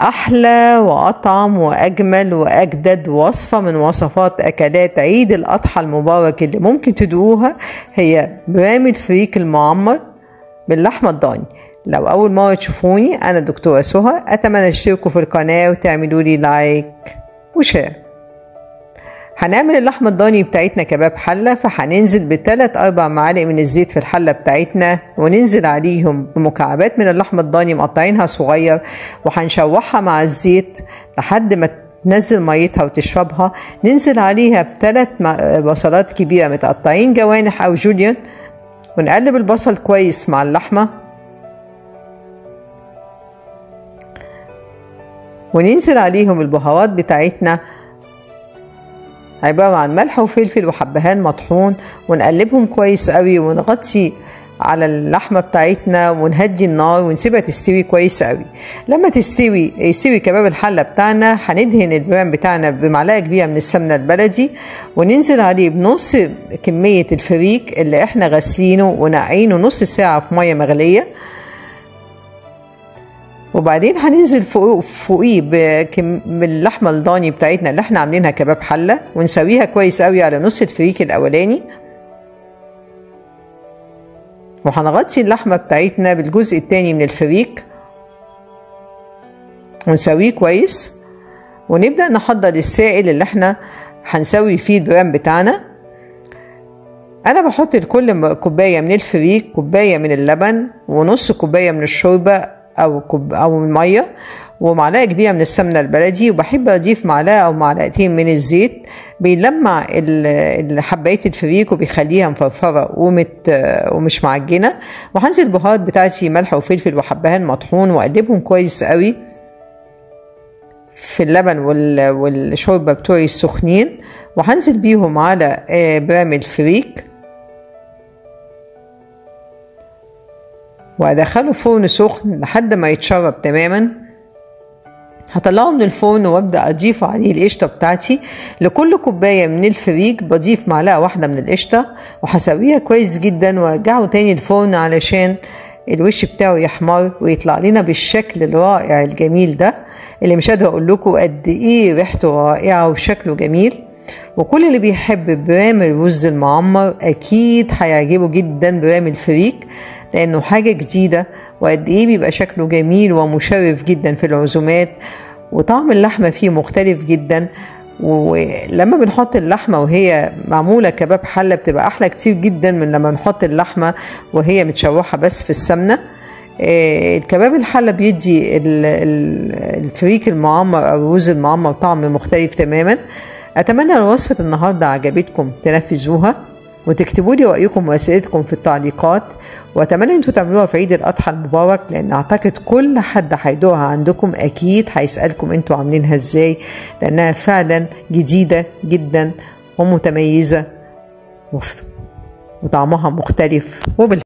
أحلى وأطعم وأجمل وأجدد وصفة من وصفات أكلات عيد الأضحى المبارك اللي ممكن تدوقوها هي برام الفريك المعمر باللحمة الضاني. لو أول مرة تشوفوني أنا دكتورة سهى، أتمنى تشتركوا في القناة وتعملوا لي لايك وشير. هنعمل اللحمة الضاني بتاعتنا كباب حلة، فهننزل ب3-4 معالق من الزيت في الحلة بتاعتنا، وننزل عليهم بمكعبات من اللحمة الضاني مقطعينها صغير، وهنشوحها مع الزيت لحد ما تنزل ميتها وتشربها. ننزل عليها ب3 بصلات كبيرة متقطعين جوانح أو جوليان، ونقلب البصل كويس مع اللحمة، وننزل عليهم البهارات بتاعتنا عبارة عن ملح وفلفل وحبهان مطحون، ونقلبهم كويس قوي، ونغطي على اللحمة بتاعتنا ونهدي النار ونسيبها تستوي كويس قوي. لما يستوي كباب الحلة بتاعنا، هندهن البرام بتاعنا بمعلقة كبيرة من السمنة البلدي، وننزل عليه بنص كمية الفريك اللي احنا غسلينه ونقعينه نص ساعة في مية مغلية، وبعدين هننزل فوقيه باللحمه الضاني بتاعتنا اللي احنا عاملينها كباب حله، ونسويها كويس قوي على نص الفريك الاولاني، وهنغطي اللحمه بتاعتنا بالجزء التاني من الفريك ونسويه كويس، ونبدا نحضر السائل اللي احنا هنسوي فيه البرام بتاعنا. انا بحط لكل كوبايه من الفريك كوبايه من اللبن، ونص كوبايه من الشوربه او الميه، ومعلقه كبيره من السمنه البلدي، وبحب اضيف معلقه او معلقتين من الزيت، بيلمع حبايات الفريك وبيخليها مفرفره ومش معجنه. وهنزل البهارات بتاعتي ملح وفلفل وحبهان مطحون، واقلبهم كويس قوي في اللبن والشوربه بتوعي السخنين، وهنزل بيهم على برام الفريك، وادخله فرن سخن لحد ما يتشرب تماما. هطلعه من الفرن وابدا اضيف عليه القشطه بتاعتي. لكل كوبايه من الفريك بضيف معلقه واحده من القشطه، وهسويها كويس جدا وارجعه تاني الفرن علشان الوش بتاعه يحمر ويطلع لنا بالشكل الرائع الجميل ده، اللي مش قادره اقول لكم قد ايه ريحته رائعه وشكله جميل. وكل اللي بيحب برام الرز المعمر اكيد هيعجبه جدا برام الفريك، لانه حاجه جديده، وقد ايه بيبقى شكله جميل ومشرف جدا في العزومات، وطعم اللحمه فيه مختلف جدا. ولما بنحط اللحمه وهي معموله كباب حله بتبقى احلى كتير جدا من لما نحط اللحمه وهي متشوحه بس في السمنه. الكباب الحله بيدي الفريك المعمر او الرز المعمر طعم مختلف تماما. اتمنى لو وصفه النهارده عجبتكم تنفذوها، وتكتبوا لي رأيكم وأسئلتكم في التعليقات، وأتمنى أنتوا تعملوها في عيد الأضحى المبارك، لأن أعتقد كل حد هيدوقها عندكم أكيد هيسألكم أنتوا عاملينها إزاي، لأنها فعلا جديدة جدا ومتميزة وطعمها مختلف